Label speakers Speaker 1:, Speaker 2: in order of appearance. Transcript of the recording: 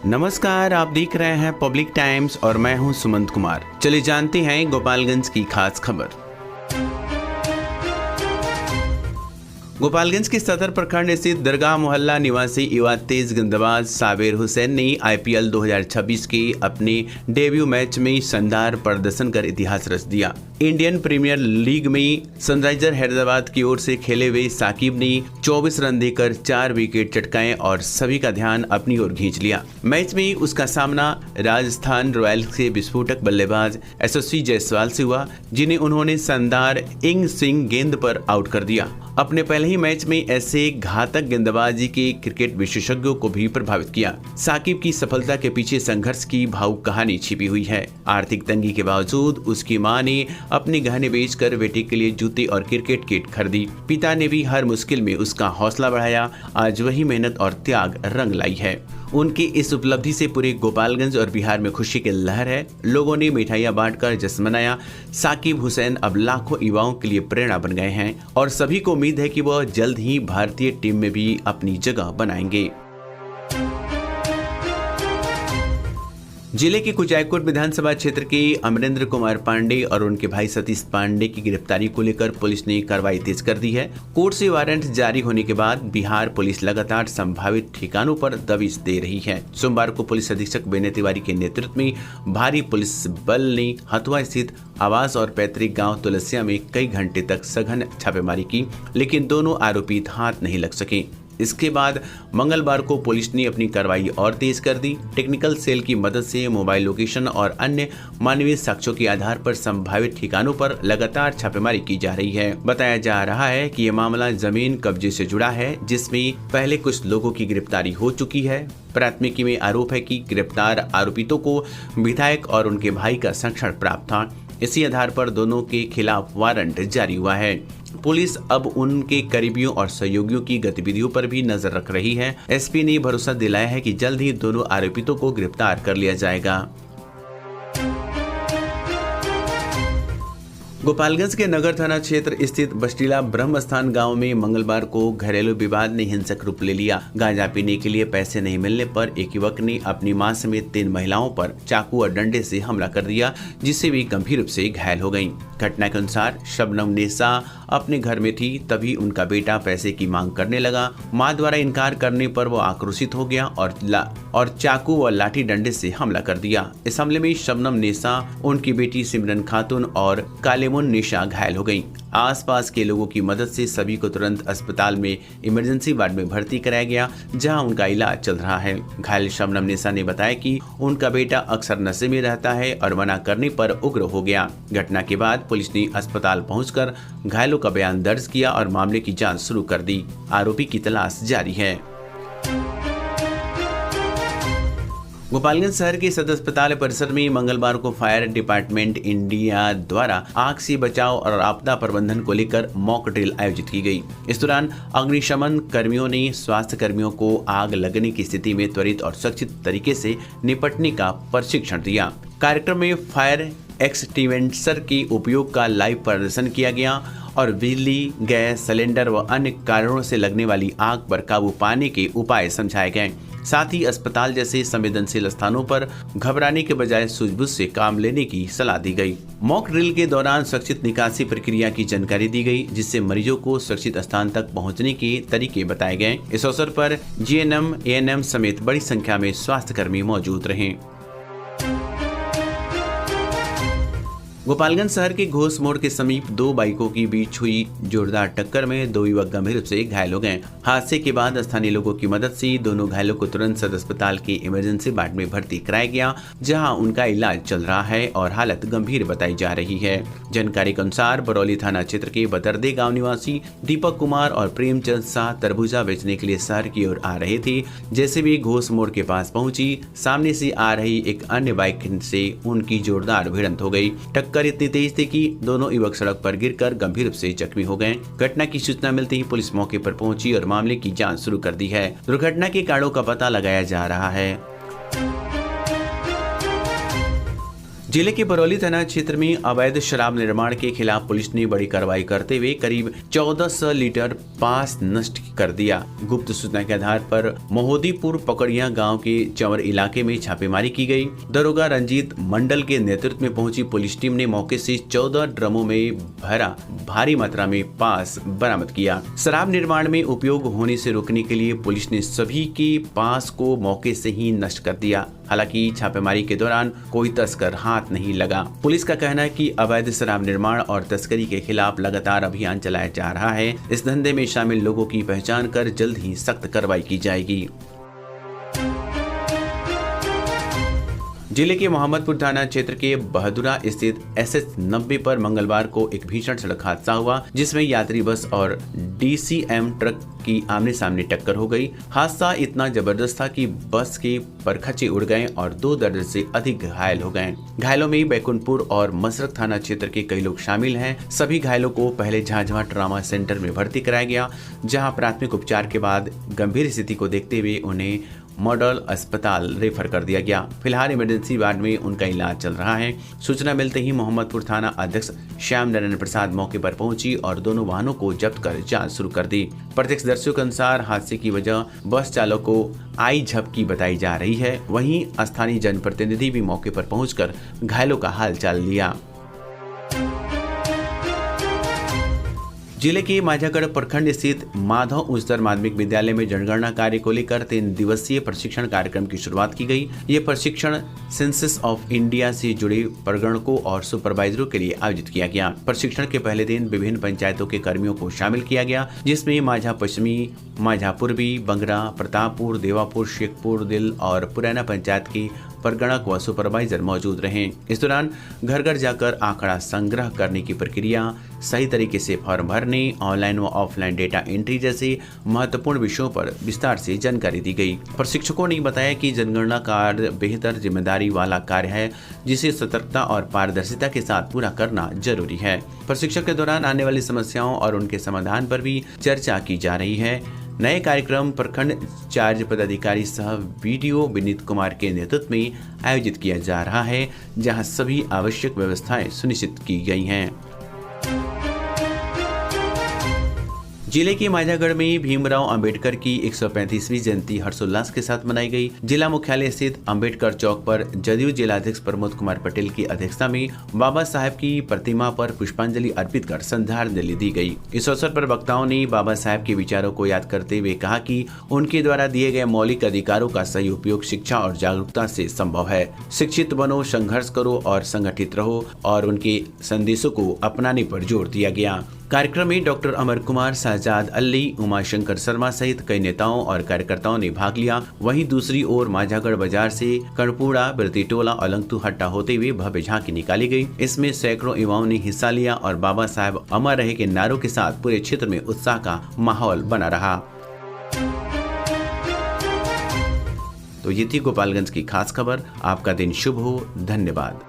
Speaker 1: नमस्कार, आप देख रहे हैं पब्लिक टाइम्स और मैं हूं सुमंत कुमार। चलिए जानते हैं गोपालगंज की खास खबर। गोपालगंज के सदर प्रखंड स्थित दरगाह मोहल्ला निवासी युवा तेज गेंदबाज साबिर हुसैन ने आईपीएल 2026 के अपने डेब्यू मैच में शानदार प्रदर्शन कर इतिहास रच दिया। इंडियन प्रीमियर लीग में सनराइजर हैदराबाद की ओर से खेले हुए साकिब ने 24 रन देकर 4 विकेट चटकाए और सभी का ध्यान अपनी ओर खींच लिया। मैच में उसका सामना राजस्थान रॉयल्स के विस्फोटक बल्लेबाज यशस्वी जायसवाल से हुआ, जिन्हें उन्होंने शानदार इंग स्विंग गेंद पर आउट कर दिया। अपने पहले ही मैच में ऐसे घातक गेंदबाजी के क्रिकेट विशेषज्ञों को भी प्रभावित किया। साकिब की सफलता के पीछे संघर्ष की भावुक कहानी छिपी हुई है। आर्थिक तंगी के बावजूद उसकी मां ने अपने गहने बेचकर बेटे के लिए जूते और क्रिकेट किट खरीदी। पिता ने भी हर मुश्किल में उसका हौसला बढ़ाया। आज वही मेहनत और त्याग रंग लाई है। उनकी इस उपलब्धि से पूरे गोपालगंज और बिहार में खुशी की लहर है। लोगों ने मिठाइयां बांटकर जश्न मनाया। साकिब हुसैन अब लाखों युवाओं के लिए प्रेरणा बन गए हैं और सभी को उम्मीद है कि वह जल्द ही भारतीय टीम में भी अपनी जगह बनाएंगे। जिले के कुचायकोट विधानसभा क्षेत्र के अमरेंद्र कुमार पांडे और उनके भाई सतीश पांडे की गिरफ्तारी को लेकर पुलिस ने कार्रवाई तेज कर दी है। कोर्ट से वारंट जारी होने के बाद बिहार पुलिस लगातार संभावित ठिकानों पर दबिश दे रही है। सोमवार को पुलिस अधीक्षक विनय तिवारी के नेतृत्व में भारी पुलिस बल ने हथुआ स्थित आवास और पैतृक गांव तुलसिया में कई घंटे तक सघन छापेमारी की, लेकिन दोनों आरोपी हाथ नहीं लग सके। इसके बाद मंगलवार को पुलिस ने अपनी कार्रवाई और तेज कर दी। टेक्निकल सेल की मदद से मोबाइल लोकेशन और अन्य मानवीय साक्ष्यों के आधार पर संभावित ठिकानों पर लगातार छापेमारी की जा रही है। बताया जा रहा है कि ये मामला जमीन कब्जे से जुड़ा है, जिसमें पहले कुछ लोगों की गिरफ्तारी हो चुकी है। प्राथमिकी में आरोप है कि गिरफ्तार आरोपितों को विधायक और उनके भाई का संरक्षण प्राप्त था। इसी आधार पर दोनों के खिलाफ वारंट जारी हुआ है। पुलिस अब उनके करीबियों और सहयोगियों की गतिविधियों पर भी नजर रख रही है। एसपी ने भरोसा दिलाया है कि जल्द ही दोनों आरोपितों को गिरफ्तार कर लिया जाएगा। गोपालगंज के नगर थाना क्षेत्र स्थित बस्टीला ब्रह्मस्थान गांव में मंगलवार को घरेलू विवाद ने हिंसक रूप ले लिया। गांजा पीने के लिए पैसे नहीं मिलने पर एक युवक ने अपनी मां समेत 3 महिलाओं पर चाकू और डंडे से हमला कर दिया, जिससे वे गंभीर रूप से घायल हो गईं। घटना के अनुसार शबनम नेसा अपने घर में थी, तभी उनका बेटा पैसे की मांग करने लगा। मां द्वारा इनकार करने पर वो आक्रोशित हो गया और चाकू व लाठी डंडे से हमला कर दिया। इस हमले में शबनम नेसा, उनकी बेटी सिमरन खातून और कालेमुन निशा घायल हो गईं। आसपास के लोगों की मदद से सभी को तुरंत अस्पताल में इमरजेंसी वार्ड में भर्ती कराया गया, जहां उनका इलाज चल रहा है। घायल शबनम नेसा ने बताया कि उनका बेटा अक्सर नशे में रहता है और मना करने पर उग्र हो गया। घटना के बाद पुलिस ने अस्पताल पहुंचकर घायलों का बयान दर्ज किया और मामले की जांच शुरू कर दी। आरोपी की तलाश जारी है। गोपालगंज शहर के सदर अस्पताल परिसर में मंगलवार को फायर डिपार्टमेंट इंडिया द्वारा आग से बचाव और आपदा प्रबंधन को लेकर मॉक ड्रिल आयोजित की गई। इस दौरान अग्निशमन कर्मियों ने स्वास्थ्य कर्मियों को आग लगने की स्थिति में त्वरित और सुरक्षित तरीके से निपटने का प्रशिक्षण दिया। कार्यक्रम में फायर एक्सटिंग्विशर के उपयोग का लाइव प्रदर्शन किया गया और बिजली, गैस सिलेंडर व अन्य कारणों से लगने वाली आग पर काबू पाने के उपाय समझाए गए। साथ ही अस्पताल जैसे संवेदनशील स्थानों पर घबराने के बजाय सूझबूझ से काम लेने की सलाह दी गई। मॉक ड्रिल के दौरान सुरक्षित निकासी प्रक्रिया की जानकारी दी गई, जिससे मरीजों को सुरक्षित स्थान तक पहुंचने के तरीके बताए गए। इस अवसर पर जीएनएम, एएनएम समेत बड़ी संख्या में स्वास्थ्य कर्मी मौजूद रहे। गोपालगंज शहर के घोष मोड़ के समीप 2 बाइकों के बीच हुई जोरदार टक्कर में 2 युवक गंभीर रूप से घायल हो गए। हादसे के बाद स्थानीय लोगों की मदद से दोनों घायलों को तुरंत सदर अस्पताल के इमरजेंसी वार्ड में भर्ती कराया गया, जहां उनका इलाज चल रहा है और हालत गंभीर बताई जा रही है। जानकारी के अनुसार बरौली थाना क्षेत्र के बदरदे गाँव निवासी दीपक कुमार और प्रेमचंद शाह तरबूजा बेचने के लिए शहर की ओर आ रहे थे। जैसे भी घोष मोड़ के पास पहुंची, सामने से आ रही एक अन्य बाइक से उनकी जोरदार भिड़ंत हो गई। टक्कर इतनी तेज थी कि दोनों युवक सड़क पर गिरकर गंभीर रूप से जख्मी हो गए। घटना की सूचना मिलते ही पुलिस मौके पर पहुंची और मामले की जांच शुरू कर दी है। दुर्घटना के कारणों का पता लगाया जा रहा है। जिले के बरौली थाना क्षेत्र में अवैध शराब निर्माण के खिलाफ पुलिस ने बड़ी कार्रवाई करते हुए करीब 1400 लीटर पास नष्ट कर दिया। गुप्त सूचना के आधार पर महोदीपुर पकड़िया गांव के चंवर इलाके में छापेमारी की गई। दरोगा रंजीत मंडल के नेतृत्व में पहुंची पुलिस टीम ने मौके से 14 ड्रमों में भरा भारी मात्रा में पास बरामद किया। शराब निर्माण में उपयोग होने से रोकने के लिए पुलिस ने सभी के पास को मौके से ही नष्ट कर दिया। हालांकि छापेमारी के दौरान कोई तस्कर हाथ नहीं लगा। पुलिस का कहना है कि अवैध शराब निर्माण और तस्करी के खिलाफ लगातार अभियान चलाया जा रहा है। इस धंधे में शामिल लोगों की पहचान कर जल्द ही सख्त कार्रवाई की जाएगी। जिले के मोहम्मदपुर थाना क्षेत्र के बहादुरा स्थित SS-90 पर मंगलवार को एक भीषण सड़क हादसा हुआ, जिसमें यात्री बस और DCM ट्रक की आमने सामने टक्कर हो गई। हादसा इतना जबरदस्त था कि बस के परखचे उड़ गए और 2 दर्जन से अधिक घायल हो गए। घायलों में बैकुंठपुर और मसरक थाना क्षेत्र के कई लोग शामिल हैं। सभी घायलों को पहले झाझवा ट्रामा सेंटर में भर्ती कराया गया, जहां प्राथमिक उपचार के बाद गंभीर स्थिति को देखते हुए उन्हें मॉडल अस्पताल रेफर कर दिया गया। फिलहाल इमरजेंसी वार्ड में उनका इलाज चल रहा है। सूचना मिलते ही मोहम्मदपुर थाना अध्यक्ष श्याम नारायण प्रसाद मौके पर पहुंची और दोनों वाहनों को जब्त कर जांच शुरू कर दी। प्रत्यक्षदर्शियों के अनुसार हादसे की वजह बस चालक को आई झपकी बताई जा रही है। वहीं स्थानीय जनप्रतिनिधि भी मौके पर पहुंचकर घायलों का हालचाल लिया। जिले के माझागढ़ प्रखंड स्थित माधव उच्चतर माध्यमिक विद्यालय में जनगणना कार्य को लेकर 3 दिवसीय प्रशिक्षण कार्यक्रम की शुरुआत की गई। ये प्रशिक्षण सेंसस ऑफ इंडिया से जुड़े प्रगणकों और सुपरवाइजरों के लिए आयोजित किया गया। प्रशिक्षण के पहले दिन विभिन्न पंचायतों के कर्मियों को शामिल किया गया, जिसमें माझा पश्चिमी, माझा पूर्वी, बंगरा, प्रतापपुर, देवापुर, शेखपुर, दिल और पुराना पंचायत की प्रगणक व सुपरवाइजर मौजूद रहे। इस दौरान घर घर जाकर आंकड़ा संग्रह करने की प्रक्रिया, सही तरीके से फॉर्म भरने, ऑनलाइन व ऑफलाइन डेटा एंट्री जैसे महत्वपूर्ण विषयों पर विस्तार से जानकारी दी गई। प्रशिक्षकों ने बताया कि जनगणना कार्य बेहतर जिम्मेदारी वाला कार्य है, जिसे सतर्कता और पारदर्शिता के साथ पूरा करना जरूरी है। प्रशिक्षण के दौरान आने वाली समस्याओं और उनके समाधान पर भी चर्चा की जा रही है। नए कार्यक्रम प्रखंड इंचार्ज पदाधिकारी सह वीडियो विनीत कुमार के नेतृत्व में आयोजित किया जा रहा है, जहां सभी आवश्यक व्यवस्थाएं सुनिश्चित की गई हैं। जिले के माझागढ़ में भीमराव अंबेडकर की 135वीं जयंती हर्षोल्लास के साथ मनाई गई। जिला मुख्यालय स्थित अंबेडकर चौक पर जदयू जिलाध्यक्ष प्रमोद कुमार पटेल की अध्यक्षता में बाबा साहेब की प्रतिमा पर पुष्पांजलि अर्पित कर श्रद्धांजलि दी गई। इस अवसर पर वक्ताओं ने बाबा साहेब के विचारों को याद करते हुए कहा कि उनके द्वारा दिए गए मौलिक अधिकारों का सही उपयोग शिक्षा और जागरूकता से संभव है। शिक्षित बनो, संघर्ष करो और संगठित रहो, और उनके संदेशों को अपनाने पर जोर दिया गया। कार्यक्रम में डॉक्टर अमर कुमार, शहजाद अली, उमाशंकर शर्मा सहित कई नेताओं और कार्यकर्ताओं ने भाग लिया। वहीं दूसरी ओर माझागढ़ बाजार से कड़पुड़ा, बिरतीटोला और लंगतू हट्टा होते हुए भव्य झांकी निकाली गई। इसमें सैकड़ों युवाओं ने हिस्सा लिया और बाबा साहेब अमर रहे के नारों के साथ पूरे क्षेत्र में उत्साह का माहौल बना रहा। तो ये थी गोपालगंज की खास खबर। आपका दिन शुभ हो। धन्यवाद।